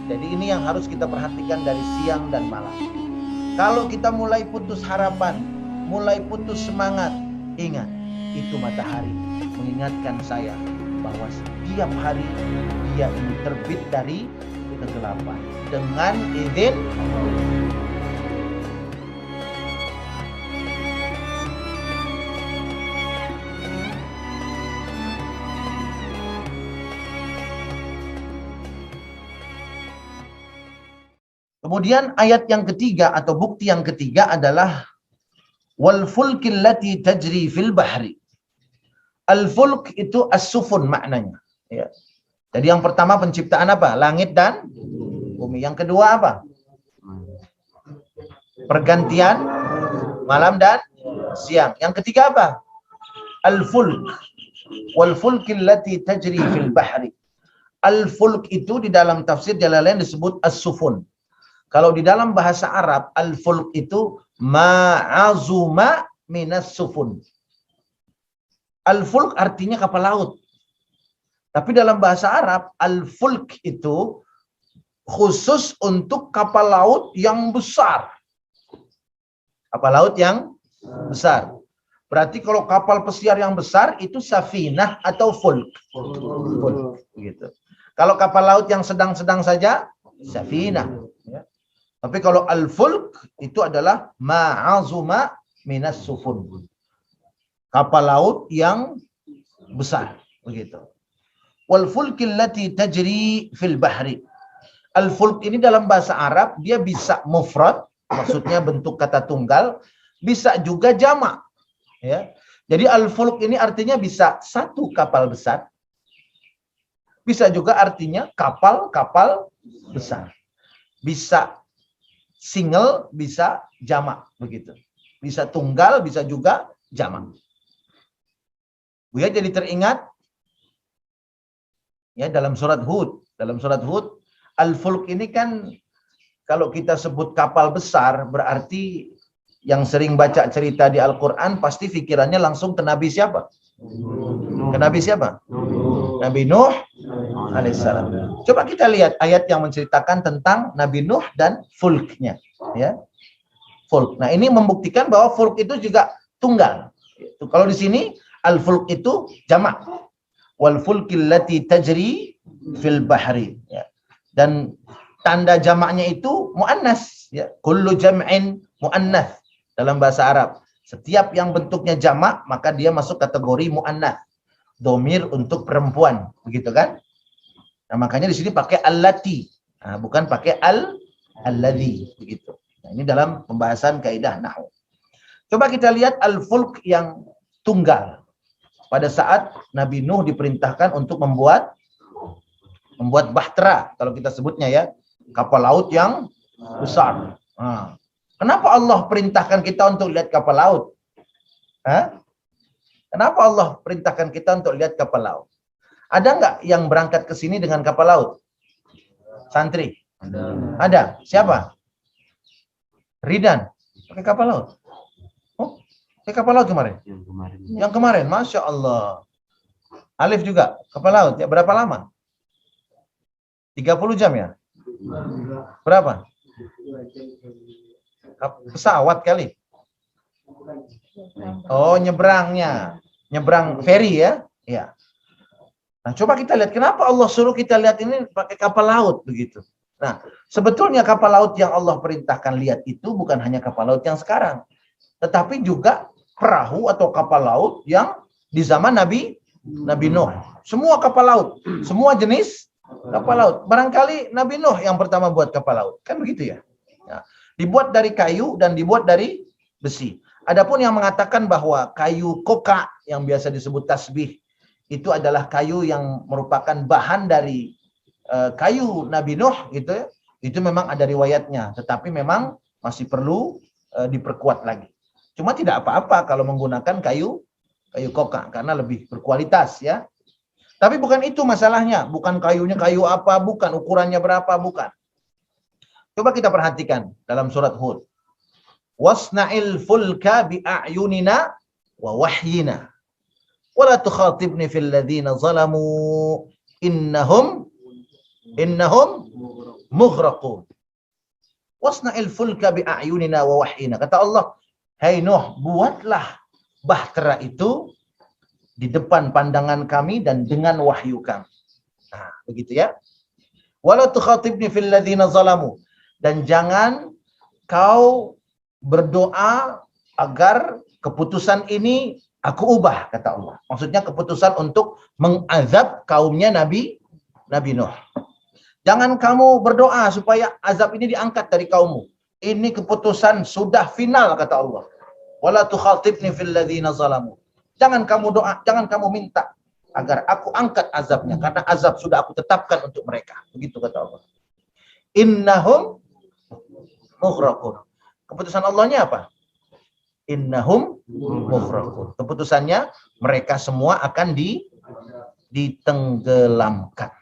Jadi ini yang harus kita perhatikan dari siang dan malam. Kalau kita mulai putus harapan, mulai putus semangat, ingat, itu matahari mengingatkan saya bahwa setiap hari dia ini terbit dari kegelapan dengan izin Allah. Kemudian ayat yang ketiga atau bukti yang ketiga adalah wal fulkil lati tajri fil bahri. Al fulk itu as-sufun maknanya, ya. Jadi yang pertama penciptaan apa? Langit dan bumi. Yang kedua apa? Pergantian malam dan siang. Yang ketiga apa? Al fulk. Wal fulkil lati tajri fil bahri. Al fulk itu di dalam tafsir Jalalain disebut as-sufun. Kalau di dalam bahasa Arab, al-fulk itu ma'azuma minas sufun. Al-fulk artinya kapal laut. Tapi dalam bahasa Arab, al-fulk itu khusus untuk kapal laut yang besar. Kapal laut yang besar. Berarti kalau kapal pesiar yang besar itu safinah atau fulk. Fulk gitu. Kalau kapal laut yang sedang-sedang saja, safinah. Tapi kalau al-fulk itu adalah ma'azuma minas sufun. Kapal laut yang besar, begitu. Wal fulkil lati tajri fil bahri. Al-fulk ini dalam bahasa Arab dia bisa mufrad, maksudnya bentuk kata tunggal, bisa juga jamak, ya. Jadi al-fulk ini artinya bisa satu kapal besar. Bisa juga artinya kapal-kapal besar. Bisa single, bisa jamak, begitu. Bisa tunggal, bisa juga jamak. Buya jadi teringat ya dalam surat Hud. Dalam surat Hud, al-fulk ini kan kalau kita sebut kapal besar berarti yang sering baca cerita di Al-Qur'an pasti pikirannya langsung ke Nabi siapa? Ke Nabi siapa? Nabi Nuh alaihissalam. Coba kita lihat ayat yang menceritakan tentang Nabi Nuh dan fulknya, ya. Fulk. Nah, ini membuktikan bahwa fulk itu juga tunggal. Kalau di sini al-fulk itu jamak. Wal fulkil lati tajri fil bahri, ya. Dan tanda jamaknya itu muannas, ya. Kullu jam'in muannas dalam bahasa Arab. Setiap yang bentuknya jamak maka dia masuk kategori muannas. Domir untuk perempuan, begitu kan? Nah, makanya di sini pakai allati, nah, bukan pakai alladzi, begitu. Nah, ini dalam pembahasan kaidah nahwu. Coba kita lihat al-fulk yang tunggal. Pada saat Nabi Nuh diperintahkan untuk membuat bahtera, kalau kita sebutnya ya, kapal laut yang besar. Nah, kenapa Allah perintahkan kita untuk lihat kapal laut? Hah? Kenapa Allah perintahkan kita untuk lihat kapal laut? Ada nggak yang berangkat ke sini dengan kapal laut? Santri? Ada. Siapa? Ridan. Pakai kapal laut. Oh, pakai kapal laut kemarin? Yang kemarin. Masya Allah. Alif juga. Kapal laut. Ya, berapa lama? 30 jam ya? Berapa? Pesawat kali. Oh, nyebrangnya. Nyebrang ferry ya? Ya. Nah, coba kita lihat kenapa Allah suruh kita lihat ini pakai kapal laut begitu. Nah, sebetulnya kapal laut yang Allah perintahkan lihat itu bukan hanya kapal laut yang sekarang, tetapi juga perahu atau kapal laut yang di zaman Nabi Nuh. Semua kapal laut, semua jenis kapal laut. Barangkali Nabi Nuh yang pertama buat kapal laut. Kan begitu ya? Ya. Dibuat dari kayu dan dibuat dari besi. Adapun yang mengatakan bahwa kayu koka yang biasa disebut tasbih itu adalah kayu yang merupakan bahan dari kayu Nabi Nuh gitu ya. Itu memang ada riwayatnya, tetapi memang masih perlu diperkuat lagi. Cuma tidak apa-apa kalau menggunakan kayu koka karena lebih berkualitas ya. Tapi bukan itu masalahnya, bukan kayunya kayu apa, bukan ukurannya berapa, bukan. Coba kita perhatikan dalam surat Hud. Wasna'il fulka bi'ayunina wa wahyina. Wa la tukhatibni fil ladzina zalamu innahum mughraqun. Wasna'il fulka bi'ayunina wa wahyina. Kata Allah, hai Nuh, buatlah bahtera itu di depan pandangan kami dan dengan wahyu kami. Nah, begitu ya. Wala tukhatibni fil ladzina zalamu. Dan jangan kau berdoa agar keputusan ini aku ubah, kata Allah. Maksudnya keputusan untuk mengazab kaumnya Nabi Nuh. Jangan kamu berdoa supaya azab ini diangkat dari kaummu. Ini keputusan sudah final, kata Allah. Wala tukhatibni fil ladzina zalamu. Jangan kamu doa, jangan kamu minta agar aku angkat azabnya, karena azab sudah aku tetapkan untuk mereka. Begitu kata Allah. Innahum mughraqun. Keputusan Allahnya apa? Innahum mughraqun. Keputusannya mereka semua akan ditenggelamkan.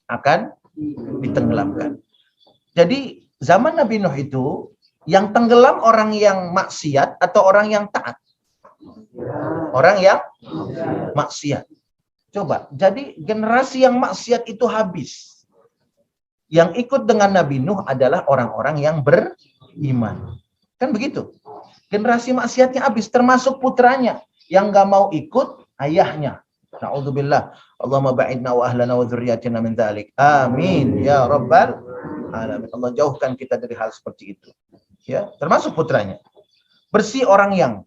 Akan ditenggelamkan. Jadi zaman Nabi Nuh itu yang tenggelam orang yang maksiat atau orang yang taat? Orang yang maksiat. Coba, jadi generasi yang maksiat itu habis. Yang ikut dengan Nabi Nuh adalah orang-orang yang beriman. Kan begitu? Generasi maksiatnya habis, termasuk putranya. Yang gak mau ikut ayahnya. Na'udzubillah. Allahumma ba'idna wa ahlana wa dzurriyyatina min dzalik. Amin ya rabbal alamin. Allah jauhkan kita dari hal seperti itu. Ya, termasuk putranya. Bersih orang yang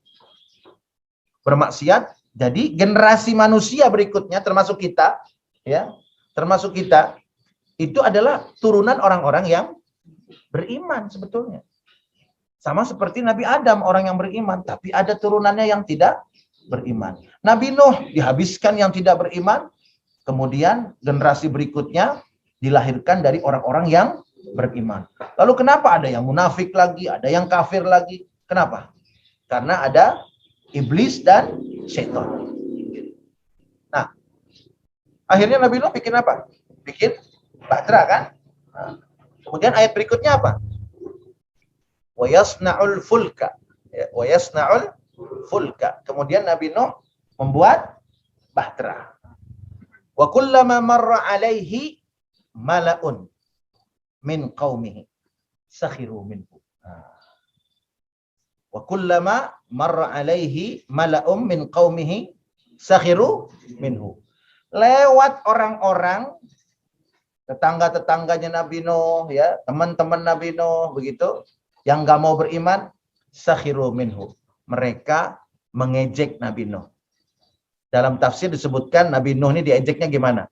bermaksiat. Jadi generasi manusia berikutnya termasuk kita, ya, termasuk kita itu adalah turunan orang-orang yang beriman sebetulnya. Sama seperti Nabi Adam, orang yang beriman, tapi ada turunannya yang tidak beriman. Nabi Nuh dihabiskan yang tidak beriman, kemudian generasi berikutnya dilahirkan dari orang-orang yang beriman. Lalu kenapa ada yang munafik lagi, ada yang kafir lagi? Kenapa? Karena ada iblis dan syaitan. Nah, akhirnya Nabi Nuh bikin apa? Bikin bahtera kan? Nah, kemudian ayat berikutnya apa? Wa yasna'ul fulka. Wa yasna'ul fulka. Kemudian Nabi Nuh membuat bahtera. Wa kullama marra alaihi mala'un min qaumihi sakhiru minhu. Wa kullama marra alaihi mala'um min qaumihi sakhiru minhu. Lewat orang-orang tetangga-tetangganya Nabi Nuh, ya, teman-teman Nabi Nuh begitu, yang enggak mau beriman, sakhiru minhu. Mereka mengejek Nabi Nuh. Dalam tafsir disebutkan Nabi Nuh ini diejeknya gimana?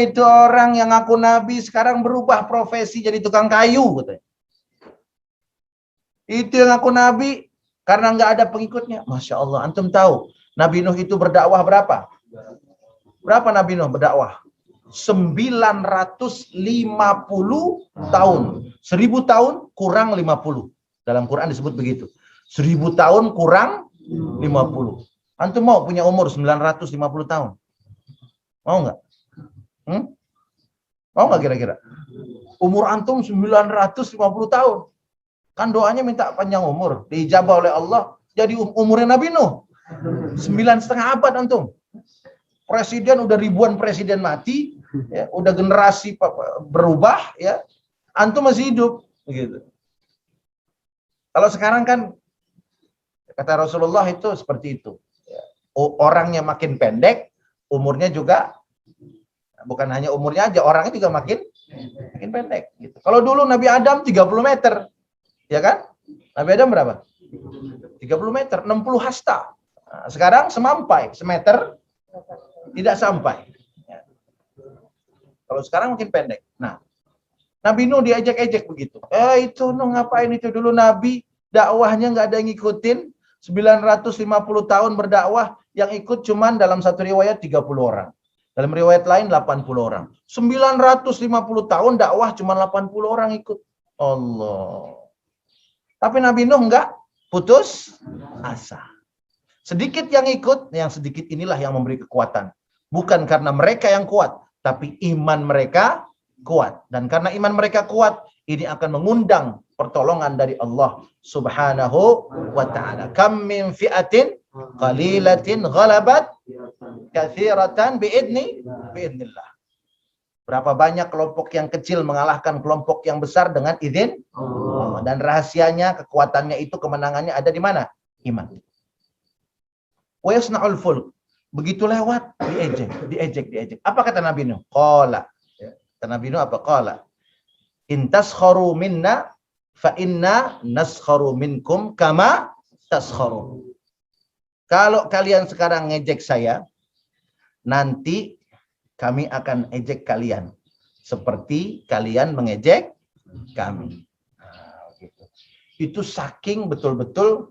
Itu orang yang ngaku nabi sekarang berubah profesi jadi tukang kayu, katanya. Itu yang ngaku nabi karena nggak ada pengikutnya. Masya Allah, antum tahu Nabi Nuh itu berdakwah berapa? Berapa Nabi Nuh berdakwah? 950 tahun. 1000 tahun kurang 50. Dalam Quran disebut begitu. 1000 tahun kurang 50. Antum mau punya umur 950 tahun? Mau nggak? Mau nggak kira-kira? Umur antum 950 tahun. Kan doanya minta panjang umur. Diijabah oleh Allah. Jadi umurnya Nabi Nuh. 9,5 abad antum. Presiden udah ribuan presiden mati. Ya, udah generasi berubah. Ya, antum masih hidup. Begitu. Kalau sekarang kan, kata Rasulullah itu seperti itu. Ya, orangnya makin pendek, umurnya juga, bukan hanya umurnya aja, orangnya juga makin pendek. Gitu. Kalau dulu Nabi Adam 30 meter. Ya kan? Nabi Adam berapa? 30 meter, 60 hasta. Nah, sekarang semampai, semeter tidak sampai. Ya. Kalau sekarang mungkin pendek. Nah, Nabi Nuh diejek-ejek begitu. Itu Nuh ngapain itu dulu Nabi, dakwahnya nggak ada yang ngikutin, 950 tahun berdakwah, yang ikut cuman dalam satu riwayat 30 orang. Dalam riwayat lain 80 orang. 950 tahun dakwah cuma 80 orang ikut. Allah. Tapi Nabi Nuh enggak putus asa. Sedikit yang ikut, yang sedikit inilah yang memberi kekuatan. Bukan karena mereka yang kuat, tapi iman mereka kuat. Dan karena iman mereka kuat, ini akan mengundang pertolongan dari Allah Subhanahu wa ta'ala. Kam min fi'atin qalilatin ghalabat katsiratan biidnillah. Berapa banyak kelompok yang kecil mengalahkan kelompok yang besar dengan izin Allah. Dan rahasianya, kekuatannya itu, kemenangannya ada di mana? Iman. Wa yasna'ul fulk. Begitu lewat, diejek. Apa kata Nabi Nuh? Qala. Kata Nabi Nuh apa? Qala. In taskharu minna fa inna naskharu minkum kama taskharu. Kalau kalian sekarang ngejek saya, nanti kami akan ejek kalian seperti kalian mengejek kami. Nah, gitu. Itu saking betul-betul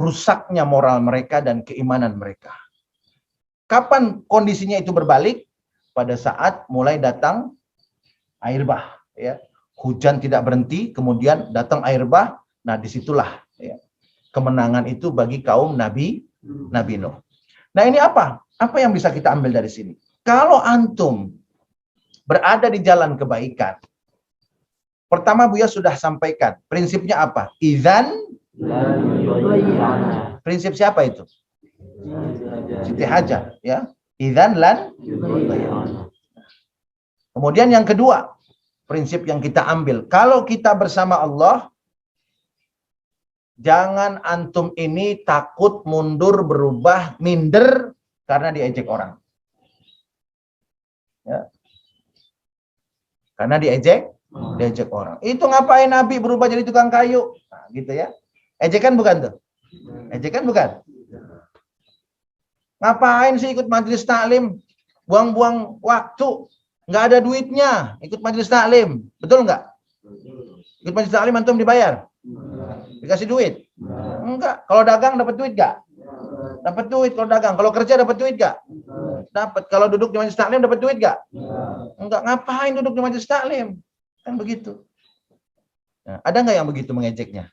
rusaknya moral mereka dan keimanan mereka. Kapan kondisinya itu berbalik? Pada saat mulai datang air bah, ya. Hujan tidak berhenti, kemudian datang air bah. Nah, disitulah ya, kemenangan itu bagi kaum Nabi Nuh. Nah, ini apa? Apa yang bisa kita ambil dari sini? Kalau antum berada di jalan kebaikan, pertama Buya sudah sampaikan, prinsipnya apa? Idzan. Prinsip siapa itu? Siti Hajar, ya. Idzan lan. Kemudian yang kedua, prinsip yang kita ambil, kalau kita bersama Allah, jangan antum ini takut, mundur, berubah, minder karena diejek orang. Ya. Karena diejek orang. Itu ngapain Nabi berubah jadi tukang kayu? Nah, gitu ya. Ejekan bukan tuh? Ejekan bukan? Ngapain sih ikut majelis taklim? Buang-buang waktu. Nggak ada duitnya ikut majelis taklim. Betul nggak? Ikut majelis taklim antum dibayar? Dikasih duit? Enggak. Kalau dagang dapat duit nggak? Dapat duit kalau dagang. Kalau kerja dapat duit nggak? Dapat. Kalau duduk di majelis taklim dapat duit nggak? Enggak. Ngapain duduk di majelis taklim? Kan begitu. Nah, ada nggak yang begitu mengejeknya?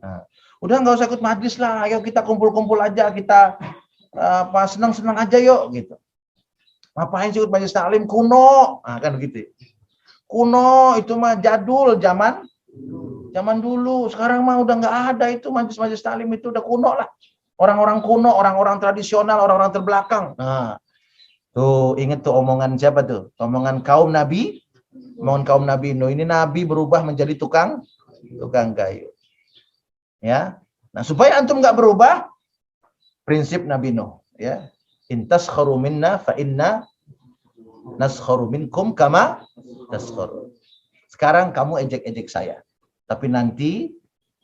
Nah, udah nggak usah ikut majelis lah. Ayo kita kumpul-kumpul aja. Kita senang-senang aja yuk gitu. Ngapain sih ikut majelis taklim? Kuno. Nah, kan begitu. Kuno itu mah jadul zaman dulu. Sekarang mah udah nggak ada itu majelis taklim, itu udah kuno lah. Orang-orang kuno, orang-orang tradisional, orang-orang terbelakang. Nah, tuh inget tuh omongan siapa tuh? Omongan kaum Nabi. Omongan kaum Nabi Nuh. Ini Nabi berubah menjadi tukang kayu. Ya. Nah, supaya antum nggak berubah, prinsip Nabi Nuh. Ya. In taskharu minna fa inna naskharu minkum kama taskharu. Sekarang kamu ejek-ejek saya. Tapi nanti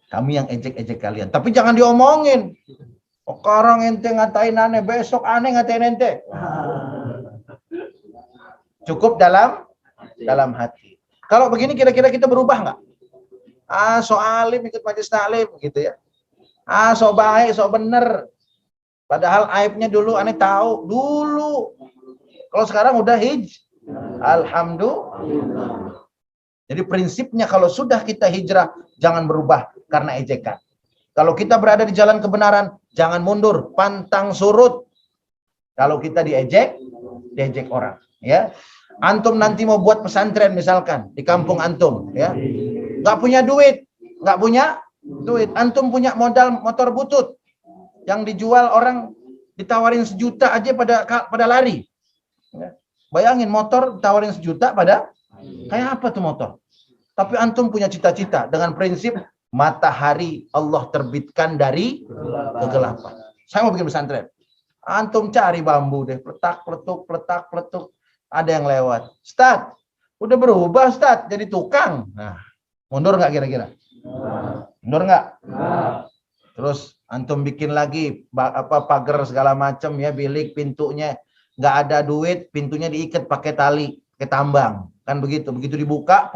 kami yang ejek-ejek kalian. Tapi jangan diomongin. Sekarang ente ngatain aneh, besok aneh ngatain ente. Cukup dalam hati. Kalau begini kira-kira kita berubah nggak? So alim ikut majelis taklim gitu ya. So baik, so bener. Padahal aibnya dulu aneh tahu dulu. Kalau sekarang udah alhamdulillah. Jadi prinsipnya kalau sudah kita hijrah, jangan berubah karena ejekan. Kalau kita berada di jalan kebenaran, jangan mundur, pantang surut. Kalau kita diejek orang. Ya, antum nanti mau buat pesantren misalkan di kampung antum, ya, nggak punya duit, antum punya modal motor butut yang dijual orang ditawarin 1 juta aja pada lari. Ya. Bayangin motor ditawarin 1 juta pada kayak apa tuh motor? Tapi antum punya cita-cita dengan prinsip matahari Allah terbitkan dari kegelapan. Saya mau bikin pesantren. Antum cari bambu deh, pletak pletuk. Ada yang lewat. Ustaz, udah berubah Ustaz jadi tukang. Nah, mundur nggak kira-kira? Mundur nggak? Terus antum bikin lagi pagar segala macam ya, bilik pintunya nggak ada duit, pintunya diikat pakai tali, pakai tambang. Kan begitu. Begitu dibuka,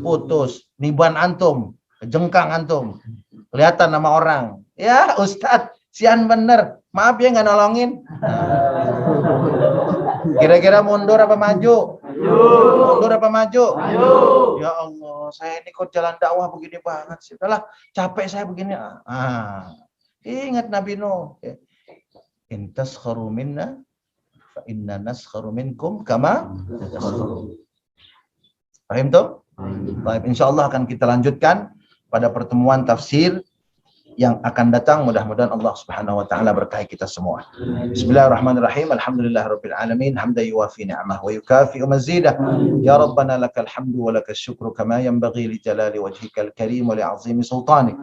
putus. Niban antum, jengkang antum. Kelihatan nama orang. Ya Ustadz, sian bener. Maaf ya nggak nolongin. Kira-kira mundur apa maju? Mundur apa maju? Ya Allah, saya ini kok jalan dakwah begini banget sih. Udahlah, capek saya begini. Ingat Nabi Nuh. In taskharu minna fa inna naskharu minkum kama taskharu. Paham tuh? Baik, insyaallah akan kita lanjutkan pada pertemuan tafsir yang akan datang. Mudah-mudahan Allah Subhanahu wa taala berkahi kita semua. Bismillahirrahmanirrahim. Alhamdulillahirabbil alamin. Hamdan yuwafi ni'amahu wa yukafi'u mazidah. Ya Rabbana lakal hamdu wa lakal syukru kama yanbaghi li jalali wajhikal karim wa li 'azimi sultanik.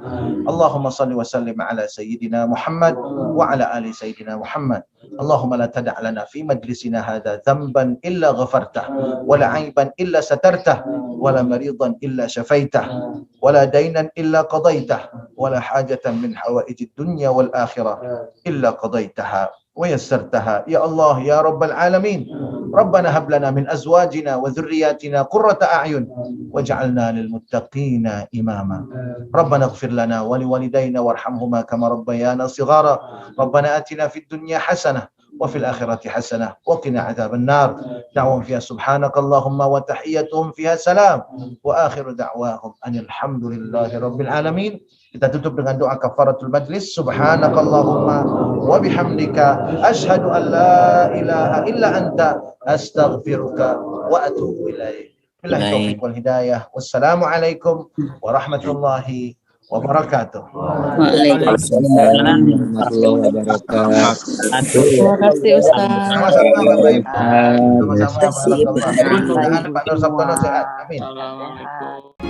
Allahumma salli wa sallim ala sayyidina Muhammad wa ala ali sayyidina Muhammad. Allahumma la tada' lana fi majlisina hadha dhanban illa ghafartah wa la 'aiban illa satartah wa la maridan illa syafaitah wa la daynan illa qadaitah wa la hajatan min hawaijid dunya wal akhirah illa qadaitaha wa yassartaha ya Allah ya rabbal alamin. Rabbana hab lana min azwajina wa dhurriyyatina qurrata a'yun waj'alna lil muttaqina imama. Rabbana ighfir lana wa liwalidayna warhamhuma kama rabbayana shighara. Rabbana atina fid dunya hasanah wa fil akhirati hasanah wa qina adzaban nar. Da'wahum fiha subhanakallahumma wa tahiyyatuhum fiha salam wa akhiru da'wahum anil hamdulillahi rabbil alamin. Kita tutup dengan doa kafaratul majlis. Subhanakallahumma wa bihamdika asyhadu an la ilaha illa anta astaghfiruka wa atubu ilaik. Billahi taufiq wal hidayah. Wassalamualaikum warahmatullahi wabarakatuh. Waalaikumsalam warahmatullahi wabarakatuh. Terima kasih Ustaz. Sama-sama Bapak Ibu. Terima Sama-sama kasih. barakallah. Mudah-mudahan Pak Nur Sabtono sehat. Amin. Assalamualaikum.